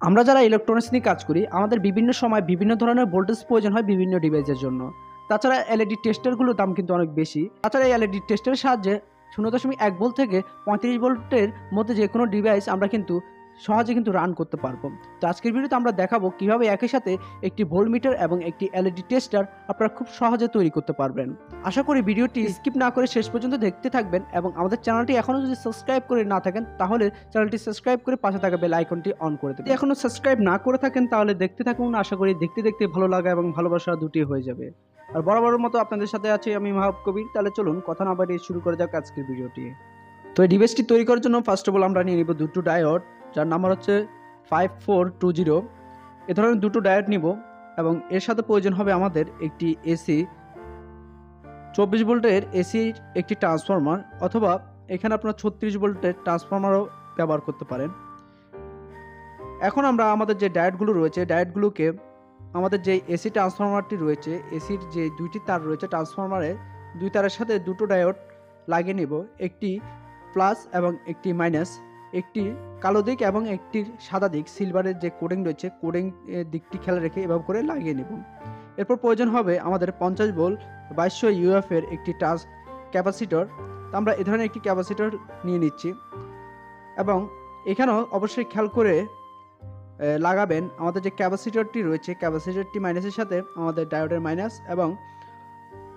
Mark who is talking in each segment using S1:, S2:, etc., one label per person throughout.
S1: আমরা যারা ইলেকট্রনিক্স নিয়ে কাজ করি আমাদের বিভিন্ন সময় বিভিন্ন ধরনের ভোল্টেজ প্রয়োজন হয় বিভিন্ন ডিভাইসের জন্য। তাছাড়া এলইডি টেস্টারগুলোর দাম কিন্তু অনেক বেশি। তাছাড়া এই এলইডি টেস্টারের সাহায্যে 0.1 ভোল্ট থেকে 35 ভোল্টের মধ্যে যে কোনো ডিভাইস আমরা কিন্তু সহজে কিন্তু রান করতে পারবো। তো আজকের ভিডিওতে আমরা দেখাবো কিভাবে একই সাথে একটি ভোল্টমিটার এবং একটি এলইডি টেস্টার আপনারা খুব সহজে তৈরি করতে পারবেন। আশা করি ভিডিওটি স্কিপ না করে শেষ পর্যন্ত দেখতে থাকবেন এবং আমাদের চ্যানেলটি এখনও যদি সাবস্ক্রাইব করে না থাকেন তাহলে চ্যানেলটি সাবস্ক্রাইব করে পাশে থাকা বেল আইকনটি অন করে দেবেন। যদি এখনও সাবস্ক্রাইব না করে থাকেন তাহলে দেখতে থাকুন। আশা করি দেখতে দেখতে ভালো লাগা এবং ভালোবাসা দুটি হয়ে যাবে। আর বরাবরের মতো আপনাদের সাথে আছি আমি মাহবুব কবির। তাহলে চলুন কথা না বাড়িয়ে শুরু করে যাক আজকের ভিডিওটি। তো এই ডিভাইসটি তৈরি করার জন্য ফার্স্ট অফ অল আমরা নিয়ে নিব দুটো ডায়োড, যার নাম্বার হচ্ছে 5420। এ ধরনের দুটো ডায়োড নিব এবং এর সাথে প্রয়োজন হবে আমাদের একটি এসি 24 ভোল্টের এসির একটি ট্রান্সফরমার, অথবা এখানে আপনারা 36 ভোল্টের ট্রান্সফরমারও ব্যবহার করতে পারেন। এখন আমরা আমাদের যে ডায়োডগুলো রয়েছে ডায়োডগুলোকে আমাদের যে এসি ট্রান্সফরমারটি রয়েছে এসির যে দুইটি তার রয়েছে ট্রান্সফরমারের দুই তারের সাথে দুটো ডায়োড লাগিয়ে নেব, একটি প্লাস এবং একটি মাইনাস, একটি কালো দিক এবং একটি সাদা দিক, সিলভারের যে কোডিং রয়েছে কোডিং দিকটি খেয়াল রেখে এভাবে করে লাগিয়ে নেব। এরপর প্রয়োজন হবে আমাদের 50 ভোল্ট 2200 ইউএফ এর একটি ক্যাপাসিটর। তো আমরা এ ধরনের একটি ক্যাপাসিটর নিয়ে নিচ্ছি এবং এখানেও অবশ্যই খেয়াল করে লাগাবেন আমাদের যে ক্যাপাসিটরটি রয়েছে ক্যাপাসিটরটি মাইনাসের সাথে আমাদের ডায়োডের মাইনাস এবং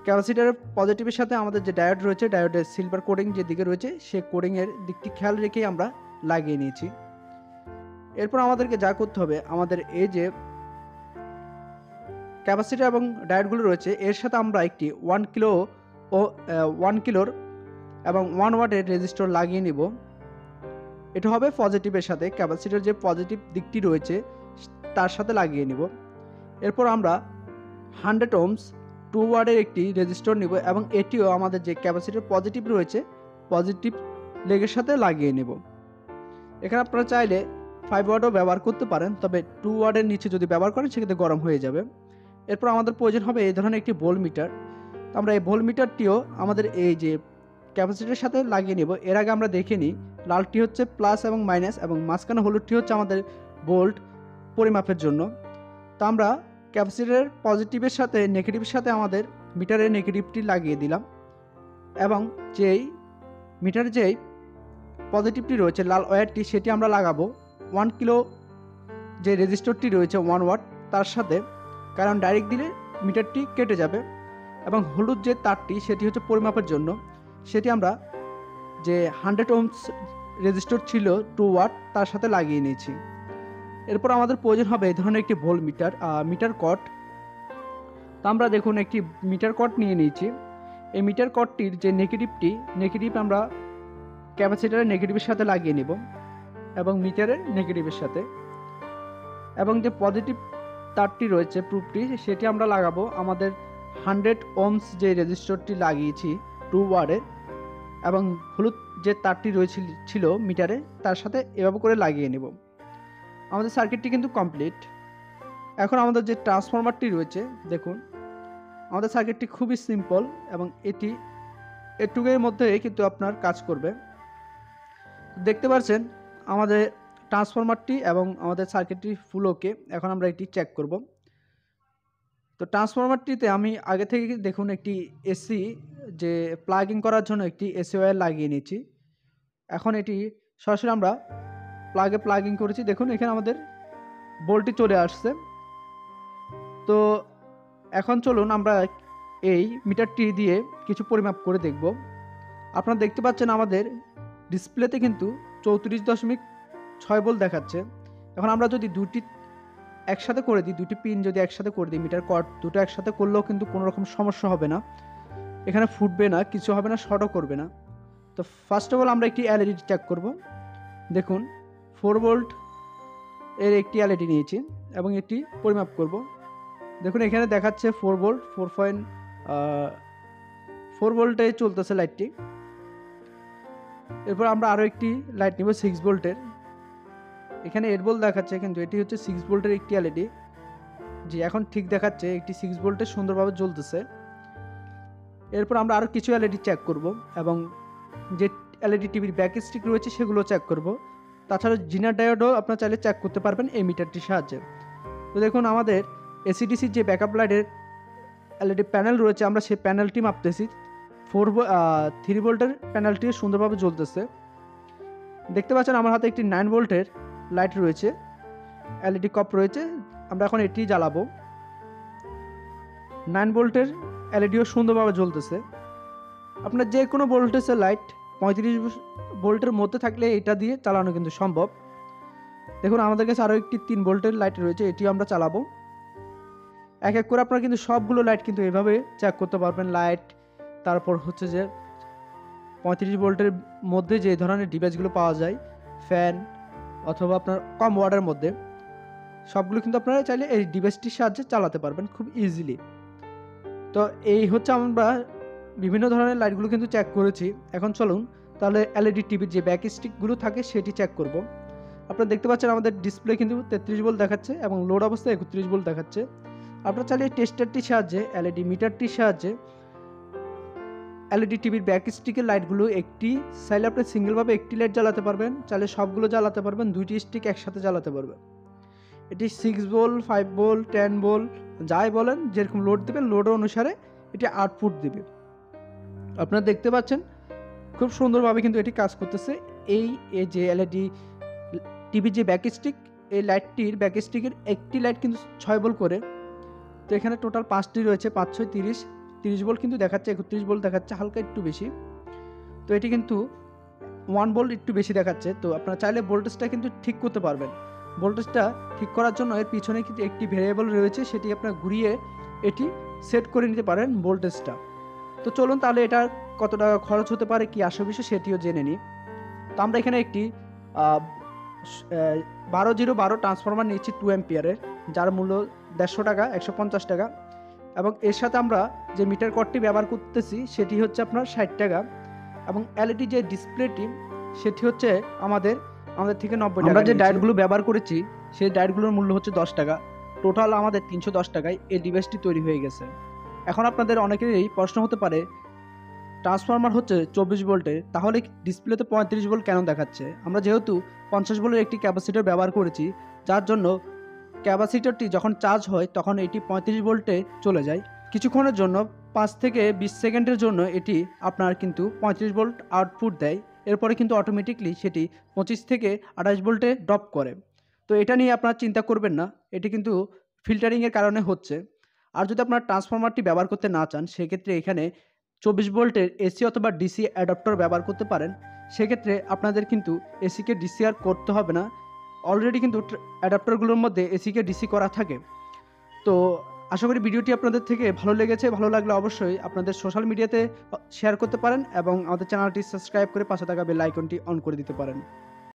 S1: ক্যাপাসিটরের পজিটিভের সাথে আমাদের যে ডায়োড রয়েছে ডায়োডের সিলভার কোডিং যে দিকে রয়েছে সে কোডিংয়ের দিকটি খেয়াল রেখেই আমরা লাগিয়ে নিয়েছি। এরপর আমাদেরকে যা করতে হবে আমাদের এই যে ক্যাপাসিটর এবং ডায়োডগুলো রয়েছে এর সাথে আমরা একটি 1 কিলো ও 1 কিলোর এবং 1 ওয়াটের রেজিস্টর লাগিয়ে নিব। এটা হবে পজিটিভের সাথে, ক্যাপাসিটর যে পজিটিভ দিকটি রয়েছে তার সাথে লাগিয়ে নিব। এরপর আমরা 100 ওহমস 2 ওয়াটের একটি রেজিস্টর নিব এবং এটিও আমাদের যে ক্যাপাসিটর পজিটিভ রয়েছে পজিটিভ লেগের সাথে লাগিয়ে নেব। এখানে আপনারা চাইলে 5 ওয়াটও ব্যবহার করতে পারেন, তবে 2 ওয়াটের নিচে যদি ব্যবহার করেন সেক্ষেত্রে গরম হয়ে যাবে। এরপর আমাদের প্রয়োজন হবে এই ধরনের একটি ভোল্টমিটার। আমরা এই ভোল্টমিটারটিও আমাদের এই যে ক্যাপাসিটরের সাথে লাগিয়ে নেব। এর আগে আমরা দেখে নিই, লালটি হচ্ছে প্লাস এবং মাইনাস এবং মাঝখানে হলুদটি হচ্ছে আমাদের ভোল্ট পরিমাপের জন্য। তো আমরা ক্যাপাসিটরের পজিটিভের সাথে নেগেটিভের সাথে আমাদের মিটারের নেগেটিভটি লাগিয়ে দিলাম এবং যেই মিটারের যেই পজিটিভটি রয়েছে লাল ওয়্যারটি সেটি আমরা লাগাবো 1 কিলো যে রেজিস্টরটি রয়েছে 1 ওয়াট তার সাথে, কারণ ডাইরেক্ট দিলে মিটারটি কেটে যাবে। এবং হলুদ যে তারটি সেটি হচ্ছে পরিমাপের জন্য, সেটি আমরা যে 100 ওহমস রেজিস্টর ছিল 2 ওয়াট তার সাথে লাগিয়ে নিয়েছি। এরপর আমাদের প্রয়োজন হবে এই ধরনের একটি ভোল্ট মিটার কট। তো আমরা দেখুন একটি মিটার কট নিয়ে নিয়েছি। এই মিটার কটটির যে নেগেটিভ আমরা ক্যাপাসিটরের নেগেটিভের সাথে লাগিয়ে নেব এবং মিটারের নেগেটিভের সাথে, এবং যে পজিটিভ তারটি রয়েছে প্রুফটি সেটি আমরা লাগাবো আমাদের 100 ওহমস যে রেজিস্টরটি লাগিয়েছি 2 ওয়াটের এবং হলুদ যে তারটি ছিল মিটারে তার সাথে এভাবে করে লাগিয়ে নেব। আমাদের সার্কিটটি কিন্তু কমপ্লিট। এখন আমাদের যে ট্রান্সফরমারটি রয়েছে দেখুন, আমাদের সার্কিটটি খুবই সিম্পল এবং এটি এটুকুর মধ্যে কিন্তু আপনার কাজ করবে। দেখতে পাচ্ছেন আমাদের ট্রান্সফরমারটি এবং আমাদের সার্কিটটি ফুল ওকে। এখন আমরা এটি চেক করব। তো ট্রান্সফরমারটিতে আমি আগে থেকে দেখুন একটি এসি যে প্লাগিং করার জন্য একটি এসি ওয়্যার লাগিয়ে নিয়েছি। এখন এটি সরাসরি আমরা প্লাগিং করেছি। দেখুন এখানে আমাদের ভোল্টটি চলে আসছে। তো এখন চলুন আমরা এই মিটারটি দিয়ে কিছু পরিমাপ করে দেখব। আপনারা দেখতে পাচ্ছেন আমাদের ডিসপ্লেতে কিন্তু 34.6 ভোল্ট দেখাচ্ছে। এখন আমরা যদি দুটি একসাথে করে দিই, দুটি পিন যদি একসাথে করে দিই, মিটার কর্ড দুটো একসাথে করলেও কিন্তু কোনো রকম সমস্যা হবে না, এখানে ফুটবে না, কিছু হবে না, শর্টও করবে না। তো ফার্স্ট অফ অল আমরা একটি এলইডি চেক করব। দেখুন 4 ভোল্ট এর একটি এলইডি নিয়েছি এবং এটি পরিমাপ করব। দেখুন এখানে দেখাচ্ছে 4 ভোল্ট 4 ভোল্টে চলতেছে লাইটটি। এরপর আমরা আরও একটি লাইট নিব 6 ভোল্টের। এখানে 8 ভোল্ট দেখাচ্ছে কিন্তু এটি হচ্ছে 6 ভোল্টের একটি এলইডি। জি, এখন ঠিক দেখাচ্ছে, একটি 6 ভোল্টে সুন্দরভাবে জ্বলতেছে। এরপর আমরা আরও কিছু এলইডি চেক করব এবং যে এলইডি টিভির ব্যাক স্টিক রয়েছে সেগুলো চেক করব। তাছাড়া জিনার ডায়োডও আপনারা চাইলে চেক করতে পারবেন এই মিটারটির সাহায্যে। তো দেখুন আমাদের এসিডিসির যে ব্যাকআপ লাইটের এলইডি প্যানেল রয়েছে, আমরা সেই প্যানেলটি মাপতেছি। 3 ভোল্টের প্যানেলটি সুন্দরভাবে জ্বলতেছে। দেখতে পাচ্ছেন আমার হাতে একটি 9 ভোল্টের লাইট রয়েছে, এলইডি কপ রয়েছে। আমরা এখন এটি জ্বালাবো। 9 ভোল্টের এলইডিও সুন্দরভাবে জ্বলতেছে। আপনার যে কোনো ভোল্টেজের লাইট 35 ভোল্টের মধ্যে থাকলে এটা দিয়ে চালানো কিন্তু সম্ভব। দেখুন আমাদের কাছে আরও একটি 3 ভোল্টের লাইট রয়েছে, এটিও আমরা চালাবো। এক এক করে আপনারা কিন্তু সবগুলো লাইট কিন্তু এভাবে চেক করতে পারবেন। লাইট, তারপর হচ্ছে যে 35 ভোল্টের মধ্যে যে ধরনের ডিভাইসগুলো পাওয়া যায়, ফ্যান অথবা আপনার কম ওয়াটের মধ্যে, সবগুলো কিন্তু আপনারা চাইলে এই ডিভাইসটির সাহায্যে চালাতে পারবেন খুব ইজিলি। তো এই হচ্ছে আমরা বিভিন্ন ধরনের লাইটগুলো কিন্তু চেক করেছি। এখন চলুন তাহলে এলইডি টিভির যে ব্যাক স্টিকগুলো থাকে সেটি চেক করব। আপনারা দেখতে পাচ্ছেন আমাদের ডিসপ্লে কিন্তু 33 ভোল্ট দেখাচ্ছে এবং লোড অবস্থায় 31 ভোল্ট দেখাচ্ছে। আপনারা চাইলে টেস্টারটির সাহায্যে, এলইডি মিটারটির সাহায্যে এলইডি টিভির ব্যাক স্টিকের লাইটগুলো চাইলে আপনি সিঙ্গেলভাবে একটি লাইট জ্বালাতে পারবেন, চাইলে সবগুলো জ্বালাতে পারবেন, দুইটি স্টিক একসাথে জ্বালাতে পারবেন। এটি 6 ভোল্ট, 5 ভোল্ট, 10 ভোল্ট যাই বলেন, যেরকম লোড দেবেন লোড অনুসারে এটি আউটপুট দেবে। আপনারা দেখতে পাচ্ছেন খুব সুন্দরভাবে কিন্তু এটি কাজ করতেছে। এই যে এলইডি টিভির যে ব্যাক স্টিক, এই লাইটটির ব্যাক স্টিকের একটি লাইট কিন্তু 6 ভোল্ট করে। তো এখানে টোটাল 5টি রয়েছে, 5 6 30 ভোল্ট কিন্তু দেখাচ্ছে, 31 ভোল্ট দেখাচ্ছে, হালকা একটু বেশি। তো এটি কিন্তু 1 ভোল্ট একটু বেশি দেখাচ্ছে। তো আপনারা চাইলে ভোল্টেজটা কিন্তু ঠিক করতে পারবেন। ভোল্টেজটা ঠিক করার জন্য এর পিছনে কিন্তু একটি ভেরিয়েবল রয়েছে, সেটি আপনারা ঘুরিয়ে এটি সেট করে নিতে পারেন ভোল্টেজটা। তো চলুন তাহলে এটা কত টাকা খরচ হতে পারে, কি আসল বিষয় সেটিও জেনে নিই। তো আমরা এখানে একটি 12 ট্রান্সফরমার নিচ্ছি 2 অ্যাম্পিয়ারের, যার মূল্য 150 টাকা, 150 টাকা। এবং এর সাথে আমরা যে মিটার কর্ডটি ব্যবহার করতেছি সেটি হচ্ছে আপনার 60 টাকা। এবং এলইডি যে ডিসপ্লেটি সেটি হচ্ছে আমাদের থেকে 90 টাকা। আমরা যে ডায়োডগুলো ব্যবহার করেছি সেই ডায়োডগুলোর মূল্য হচ্ছে 10 টাকা। টোটাল আমাদের 310 টাকায় এই ডিভাইসটি তৈরি হয়ে গেছে। এখন আপনাদের অনেকেরই প্রশ্ন হতে পারে, ট্রান্সফরমার হচ্ছে 24 ভোল্টের, তাহলে ডিসপ্লেতে 35 ভোল্ট কেন দেখাচ্ছে? আমরা যেহেতু 50 ভোল্টের একটি ক্যাপাসিটর ব্যবহার করেছি, যার জন্য ক্যাপাসিটরটি যখন চার্জ হয় তখন এটি 35 ভোল্টে চলে যায়। কিছুক্ষণের জন্য 5 থেকে 20 সেকেন্ডের জন্য এটি আপনার কিন্তু 35 ভোল্ট আউটপুট দেয়। এরপরে কিন্তু অটোমেটিকলি সেটি 25 থেকে 28 ভোল্টে ড্রপ করে। তো এটা নিয়ে আপনারা চিন্তা করবেন না, এটি কিন্তু ফিল্টারিংয়ের কারণে হচ্ছে। আর যদি আপনার ট্রান্সফরমারটি ব্যবহার করতে না চান, সেক্ষেত্রে এখানে 24 ভোল্টের এসি অথবা ডিসি অ্যাডাপ্টার ব্যবহার করতে পারেন। সেক্ষেত্রে আপনাদের কিন্তু এসিকে ডিসি আর করতে হবে না। অলরেডি কিন্তু অ্যাডাপ্টারগুলোর মধ্যে এসিকে ডিসি করা থাকে। তো আশা করি ভিডিওটি আপনাদের থেকে ভালো লেগেছে। ভালো লাগলে অবশ্যই আপনাদের সোশ্যাল মিডিয়াতে শেয়ার করতে পারেন এবং আমাদের চ্যানেলটি সাবস্ক্রাইব করে পাশে থাকা বেল আইকনটি অন করে দিতে পারেন।